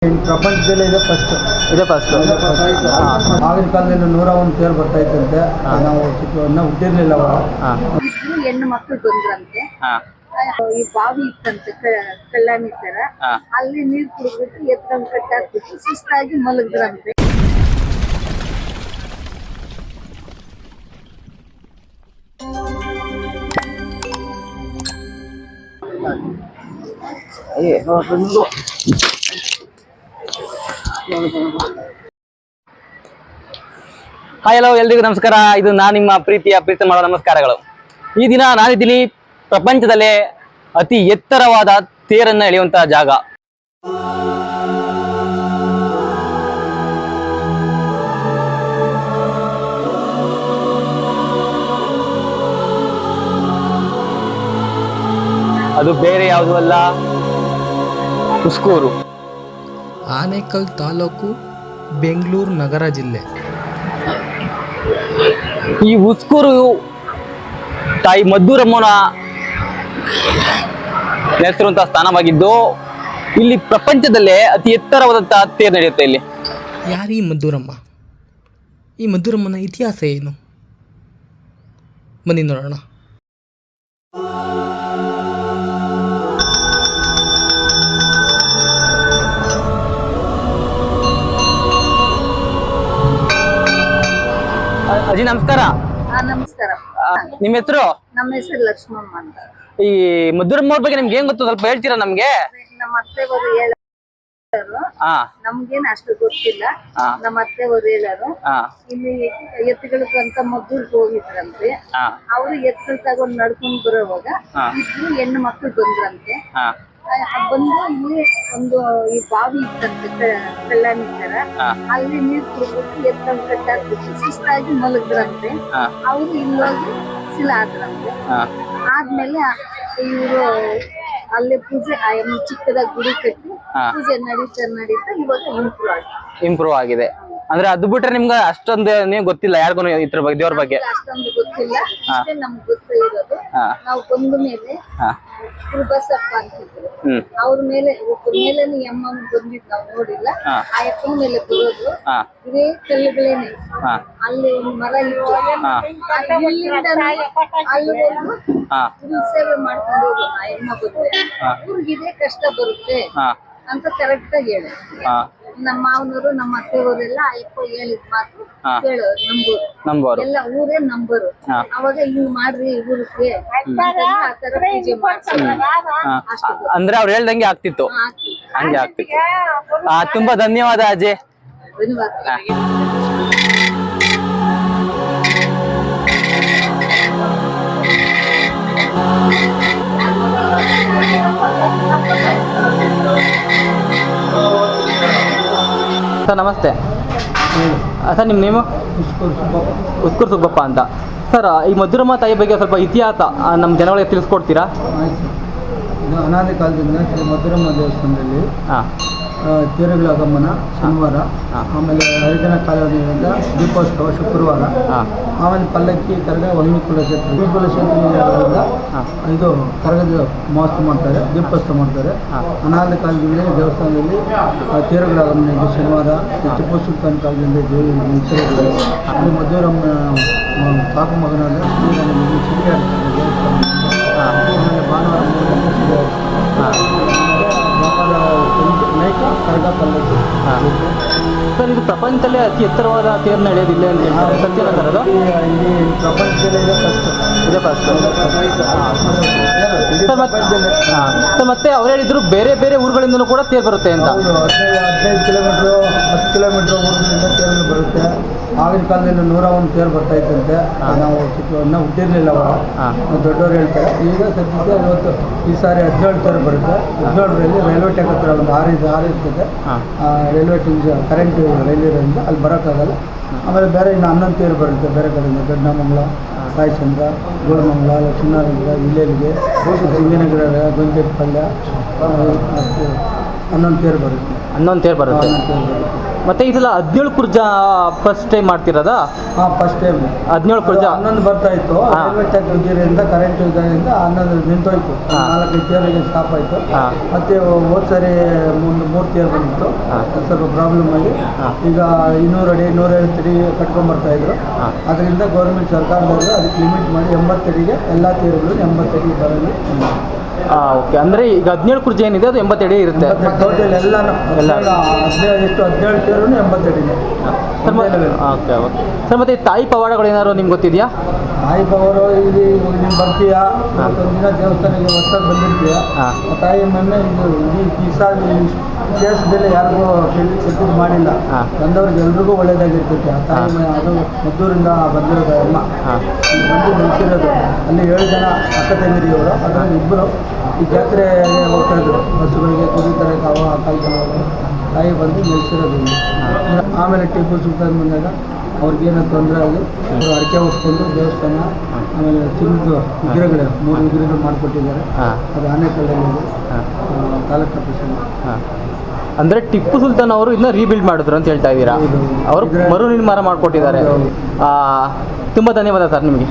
ಪ್ರಪಂಚದಲ್ಲೇ ಇದೆ ಫಸ್ಟ್. ಆಗಿನ ಕಾಲದಲ್ಲಿ 101 ತೇರು ಬರ್ತಾ ಇತ್ತಂತೆ. ನಾವು ಹುಟ್ಟಿರ್ಲಿಲ್ಲ ಅವಾಗ. ಹೆಣ್ಣು ಮಕ್ಕಳು ಬಂದ್ರಂತೆ. ಈ ಬಾವಿ ಇತ್ತಂತೆ ಕಲ್ಯಾಣಿ ತರ. ಅಲ್ಲಿ ನೀರ್ ಕುಡಿದ್ಬಿಟ್ಟು ಎತ್ಕೊಂಡ್ ಕಟ್ಟಾಕ್ಬಿಟ್ಟು ಸುಸ್ತಾಗಿ ಮಲಗಿದ್ರಂತೆ. ಹಾಯ್ ಹಲೋ ಎಲ್ರಿಗೂ ನಮಸ್ಕಾರ. ಇದು ನಾನು ನಿಮ್ಮ ಪ್ರೀತಿ ಮಾಡೋ ನಮಸ್ಕಾರಗಳು. ಈ ದಿನ ನಾನಿದ್ದೀನಿ ಪ್ರಪಂಚದಲ್ಲೇ ಅತಿ ಎತ್ತರವಾದ ತೇರನ್ನ ಎಳೆಯುವಂತಹ ಜಾಗ. ಅದು ಬೇರೆ ಯಾವುದೂ ಅಲ್ಲ, ಹುಸ್ಕೂರು. ಆನೇಕಲ್ ತಾಲೂಕು, ಬೆಂಗಳೂರು ನಗರ ಜಿಲ್ಲೆ. ಈ ಹುಸ್ಕೂರು ತಾಯಿ ಮದ್ದೂರಮ್ಮನ ನೆಲೆಸಿರುವಂತಹ ಸ್ಥಾನವಾಗಿದ್ದು, ಇಲ್ಲಿ ಪ್ರಪಂಚದಲ್ಲೇ ಅತಿ ಎತ್ತರವಾದಂತಹ ತೇರು ನಡೆಯುತ್ತೆ. ಇಲ್ಲಿ ಯಾರು ಈ ಮದ್ದೂರಮ್ಮ? ಈ ಮದ್ದೂರಮ್ಮನ ಇತಿಹಾಸ ಏನು? ಬನ್ನಿ ನೋಡೋಣ. ಅಜ್ಜಿ ನಮಸ್ಕಾರ. ನಮಸ್ಕಾರ. ನಿಮ್ಮ ಹೆಸರು? ನಮ್ಮ ಹೆಸರು ಲಕ್ಷ್ಮಮ್ಮ ಅಂತ. ಈ ಮದ್ದೂರಮ್ಮ ಅವ್ರ ಬಗ್ಗೆ ನಿಮ್ಗೆ ಏನ್ ಗೊತ್ತು, ಸ್ವಲ್ಪ ಹೇಳ್ತೀರಾ ನಮ್ಗೆ? ನಮ್ಮ ಅತ್ತೆಯವರು ಹೇಳರು, ನಮ್ಗೇನು ಅಷ್ಟು ಗೊತ್ತಿಲ್ಲ. ನಮ್ಮ ಅತ್ತೆಯವರು ಹೇಳರು, ಇಲ್ಲಿ ಎತ್ತುಗಳಂತ ಮದ್ದೂರ್ಗೆ ಹೋಗಿದ್ರಂತೆ. ಅವರು ಎತ್ತುಗಳು ತಗೊಂಡು ನಡ್ಕೊಂಡು ಬರೋವಾಗ ಇಬ್ರು ಹೆಣ್ಣು ಮಕ್ಕಳು ಬಂದ್ರಂತೆ. ಬಂದು ಇಲ್ಲಿ ಒಂದು ಈ ಬಾವಿ ಇತ್ತಂತೆ ಕಲ್ಯಾಣಿ ತರ. ಅಲ್ಲಿ ನೀರ್ ಕುಡಿದ್ಬಿಟ್ಟು ಎತ್ತಂಗ್ ಕಟ್ಟಾಕ್ಬಿಟ್ಟು ಸುಸ್ತಾಗಿ ಮಲಗಿದ್ರಂತೆ. ಅವ್ರು ಇಲ್ಲೋಗಿ ಸಿಲಾದ್ರಂತೆ. ಆದ್ಮೇಲೆ ಇವರು ಅಲ್ಲೇ ಪೂಜೆ ಚಿಕ್ಕದಾಗಿ ಗುಡಿ ಕಟ್ಟಿ ಪೂಜೆ ನಡೀತಾ ಇವಾಗ ಇಂಪ್ರೂವ್ ಆಗಿದೆ. ಅಂದ್ರೆ ಅದು ಬಿಟ್ರೆ ನಿಮ್ಗೆ ಅಷ್ಟೊಂದು ನೀವು ಗೊತ್ತಿಲ್ಲ ಯಾರಿಗೂ ಇದ್ರ ಬಗ್ಗೆ, ದೇವ್ರ ಬಗ್ಗೆ ಅಷ್ಟೊಂದು ಗೊತ್ತಿಲ್ಲ. ಅಷ್ಟೇ ನಮ್ಗೆ ಗೊತ್ತು ಇರೋದು. ನಾವು ಬಂದ ಮೇಲೆ ಕುರುಬಸಪ್ಪ ಅಂತಿದ್ರು, ಅವ್ರ ಮೇಲೆ ಅಮ್ಮ ಬಂದಿದ್ ನಾವು ನೋಡಿಲ್ಲ. ಆ ಎಪ್ಪನ ಮೇಲೆ ಬರೋದು ಇವೇ ಕಲ್ಲುಗಳೇನೆ. ಅಲ್ಲಿ ಮರ ಇತ್ತು, ಅಲ್ಲಿವರೆಗೂ ಸೇವೆ ಮಾಡ್ಕೊಂಡು ಹೋಗೋದು. ಆ ಎಮ್ಮ ಬಂದ್ರೆ ಊರಿಗಿದೆ ಕಷ್ಟ ಬರುತ್ತೆ ಅಂತ ಕರೆಕ್ಟ್ ಆಗಿ ಹೇಳಿ ನಮ್ಮ ಮಾವನವರು ನಮ್ಮ ಅತ್ತೆಯವರೆಲ್ಲ ಅಯ್ಯಪ್ಪ ಹೇಳಿದ್ ಮಾತು ಹೇಳೋರು, ನಂಬೋರು. ಎಲ್ಲ ಊರೇ ನಂಬರು. ಅವಾಗ ಹಿಂಗ್ ಮಾಡ್ರಿ ಊರಿಗೆ ಆ ತರ ಪೂಜೆ ಮಾಡ್ತಾರೆ. ಅಂದ್ರೆ ಅವ್ರು ಹೇಳ್ದಂಗೆ ಆಗ್ತಿತ್ತು, ಹಂಗೆ ಆಗ್ತಿತ್ತು. ತುಂಬಾ ಧನ್ಯವಾದ ಅಜ್ಜಿ. ಸರ್ ನಮಸ್ತೆ. ಸರ್ ನಿಮ್ಮ ನೇಮು? ಹುಸ್ಕೂರು ಸುಬ್ಬಪ್ಪ ಅಂತ. ಸರ್ ಈ ಮದ್ದೂರಮ್ಮ ತಾಯಿ ಬಗ್ಗೆ ಸ್ವಲ್ಪ ಇತಿಹಾಸ ನಮ್ಮ ಜನಗಳಿಗೆ ತಿಳಿಸ್ಕೊಡ್ತೀರಾ? ಅನಾದಿ ಕಾಲದಿಂದ ಶ್ರೀ ಮದ್ದೂರಮ್ಮ ದೇವಸ್ಥಾನದಲ್ಲಿ ತೇರುಗಳ ಆಗಮನ ಶನಿವಾರ, ಆಮೇಲೆ ಹರಿಜನ ಕಾಲದಿಂದ ದೀಪೋತ್ಸವ ಶುಕ್ರವಾರ, ಆಮೇಲೆ ಪಲ್ಲಕ್ಕಿ ಕರಗ ವನ್ನಿಕುಲ ಕ್ಷೇತ್ರದಿಂದ ಇದು ಕರಗದ ಮಹೋತ್ಸವ ಮಾಡ್ತಾರೆ, ದೀಪೋತ್ಸವ ಮಾಡ್ತಾರೆ. ಅನಾದಿ ಕಾಲದಿಂದ ದೇವಸ್ಥಾನದಲ್ಲಿ ತೇರುಗಳ ಆಗಮನ ಇದೆ ಶನಿವಾರ. ಟಿಪ್ಪು ಸುಲ್ತಾನ್ ಕಾಲದಿಂದ ದೇವಿ ಅಲ್ಲಿ ಮದ್ದೂರಮ್ಮ ಸಾಕು ಮಗನಾದ ದೇವಸ್ಥಾನ. ಆಮೇಲೆ ಭಾನುವಾರ ಸರ್ ಇದು ಪ್ರಪಂಚದಲ್ಲೇ ಅತಿ ಎತ್ತರವಾದ ತೇರು ನಡೆಯೋದಿಲ್ಲ ಅಂತ ಹೇಳ್ತಾರೆ, ಸತ್ಯನ ಸರ್ ಅದು? ಇಲ್ಲಿ ಪ್ರಪಂಚದಲ್ಲೇ ಇದೆ ಫಸ್ಟ್. ಸರ್ ಮತ್ತೆ ಅವ್ರು ಹೇಳಿದ್ರು ಬೇರೆ ಬೇರೆ ಊರುಗಳಿಂದಲೂ ಕೂಡ ತೇರು ಬರುತ್ತೆ ಅಂತ. 15 ಕಿಲೋಮೀಟ್ರು 10 ಕಿಲೋಮೀಟ್ರ್ ಊರಿನಿಂದ ತೇರು ಬರುತ್ತೆ. ಆಗಿನ ಕಾಲದಲ್ಲಿ 101 ತೇರು ಬರ್ತಾ ಇತ್ತಂತೆ. ನಾವು ಹುಟ್ಟಿರ್ಲಿಲ್ಲ ಅವಾಗ, ದೊಡ್ಡವ್ರು ಹೇಳ್ತಾರೆ. ಈಗ ಸದ್ಯಕ್ಕೆ ಇವತ್ತು ಈ ಸಾರಿ 17 ತೇರು ಬರುತ್ತೆ. 17ರಲ್ಲಿ ರೈಲ್ವೆ ಟ್ರ್ಯಾಕ್ ಹತ್ರ ಒಂದು 6 ಇರ್ತದೆ. ರೈಲ್ವೆ ಕರೆಂಟ್ ರೈಲ್ವೆ ಇರೋದ್ರಿಂದ ಅಲ್ಲಿ ಬರೋಕ್ಕಾಗಲ್ಲ. ಆಮೇಲೆ ಬೇರೆ ಇನ್ನು 11 ತೇರು ಬರುತ್ತೆ ಬೇರೆ ಕಡೆಯಿಂದ. ಗಡ್ನಮಂಗಲ, ಕಾಯಚಂದ್ರ, ಗೋಳಮಂಗಲ, ಲಕ್ಷ್ಮೀನಾರಾಯಣಪುರ, ಇಲ್ಲೇರಿಗೆ, ಸಿಂಗನಗರ, ಗೊಂಜೆಟ್ಪಲ್ಯ, 11 ತೇರು ಬರುತ್ತೆ. 11 ತೇರು ಬರುತ್ತೆ. ಮತ್ತೆ ಈ ಸಲ 17 ಕುರ್ಜಾ ಫಸ್ಟ್ ಟೈಮ್ ಮಾಡ್ತಿರೋದಾ? ಫಸ್ಟ್ ಟೈಮ್ 17 ಕುರ್ಜಾ 11 ಬರ್ತಾ ಇತ್ತು. ರೈಲ್ವೆ ಟ್ರ್ಯಾಕ್ ಉದ್ಯೋಗದಿಂದ ಕರೆಂಟ್ ಇದರಿಂದ 11 ನಿಂತೋಯ್ತು. 4 ತೇರಿಗೆ ಸ್ಟಾಪ್ ಆಯಿತು. ಮತ್ತೆ ಹೋದ ಸರಿ 3 ತೇರು ಬಂದಿತ್ತು. ಸ್ವಲ್ಪ ಪ್ರಾಬ್ಲಮ್ ಆಗಿ ಈಗ 200 ಅಡಿ 150 ಅಡಿ ಕಟ್ಕೊಂಡ್ಬರ್ತಾ ಇದ್ರು. ಅದರಿಂದ ಗೌರ್ಮೆಂಟ್ ಸರ್ಕಾರದವರು ಅದಕ್ಕೆ ಲಿಮಿಟ್ ಮಾಡಿ 80 ಅಡಿಗೆ ಎಲ್ಲ ತೇರುಗಳು 80 ಅಡಿ ಬರಲಿ. ಓಕೆ, ಅಂದರೆ ಈಗ 17 ಕುರ್ಜಿ ಏನಿದೆ ಅದು 80 ಅಡಿ ಇರುತ್ತೆ ಟೋಟಲ್ ಎಲ್ಲನೂ 17 ತೇರು 80 ಅಡಿನೇ. Okay okay sir. ಮತ್ತು ತಾಯಿ ಪವಾಡಗಳು ಏನಾದ್ರು ನಿಮ್ಗೆ ಗೊತ್ತಿದೆಯಾ? ತಾಯಿ ಪವರು ಇಲ್ಲಿ ನೀನು ಬರ್ತೀಯಾ, ಒಂದಿನ ದೇವಸ್ಥಾನಕ್ಕೆ ಹೊಸ್ದಾಗಿ ಬಂದಿರ್ತೀಯ, ತಾಯಿ ಮೊನ್ನೆ ಈ ದೇಶದಲ್ಲಿ ಯಾರಿಗೂ ಸೆಟ್ಟಿಂಗ್ ಮಾಡಿಲ್ಲ, ಬಂದವ್ರಿಗೆ ಎಲ್ರಿಗೂ ಒಳ್ಳೇದಾಗಿರ್ತೈತೆ. ಆ ತಾಯಿ ಅದು ಮದ್ದೂರಿಂದ ಬಂದಿರೋದು ಅಮ್ಮ ಬಂದು ನಿಲ್ಸಿರೋದು. ಅಲ್ಲಿ 7 ಜನ ಅಕ್ಕ ತಂಗಿರಿಯವರು, ಅದರಲ್ಲಿ 2 ಈ ಜಾತ್ರೆಗೆ ಹೋಗ್ತಾ ಇದ್ರು. ಬಸ್ಸುಗಳಿಗೆ ಕುಡಿತಾರೆ ತಾಯಿ ಬಂದು ನಿಲ್ಸಿರೋದು. ಆಮೇಲೆ ಟಿಪ್ಪು ಸುಲ್ತಾನ್ ಬಂದಾಗ ಅವ್ರಿಗೇನೋ ತೊಂದರೆ ಆಗಿ ಅವರು ಅಡಿಕೆ ಹೊಸ್ಕೊಂಡು ದೇವಸ್ಥಾನ, ಆಮೇಲೆ ಚಿನ್ನದ ವಿಗ್ರಹಗಳು 3 ವಿಗ್ರಹಗಳು ಮಾಡಿಕೊಟ್ಟಿದ್ದಾರೆ. ಅದು ಆನೆಕಲ್ಲಲ್ಲಿ ತಾಲೂಕು ಆಫೀಸಲ್ಲಿ. ಅಂದರೆ ಟಿಪ್ಪು ಸುಲ್ತಾನ್ ಅವರು ಇದನ್ನ ರೀಬಿಲ್ಡ್ ಮಾಡಿದ್ರು ಅಂತ ಹೇಳ್ತಾ ಇದ್ದೀರಾ? ಅವರು ಮರು ನಿರ್ಮಾಣ ಮಾಡಿಕೊಟ್ಟಿದ್ದಾರೆ. ತುಂಬ ಧನ್ಯವಾದ ಸರ್ ನಿಮಗೆ.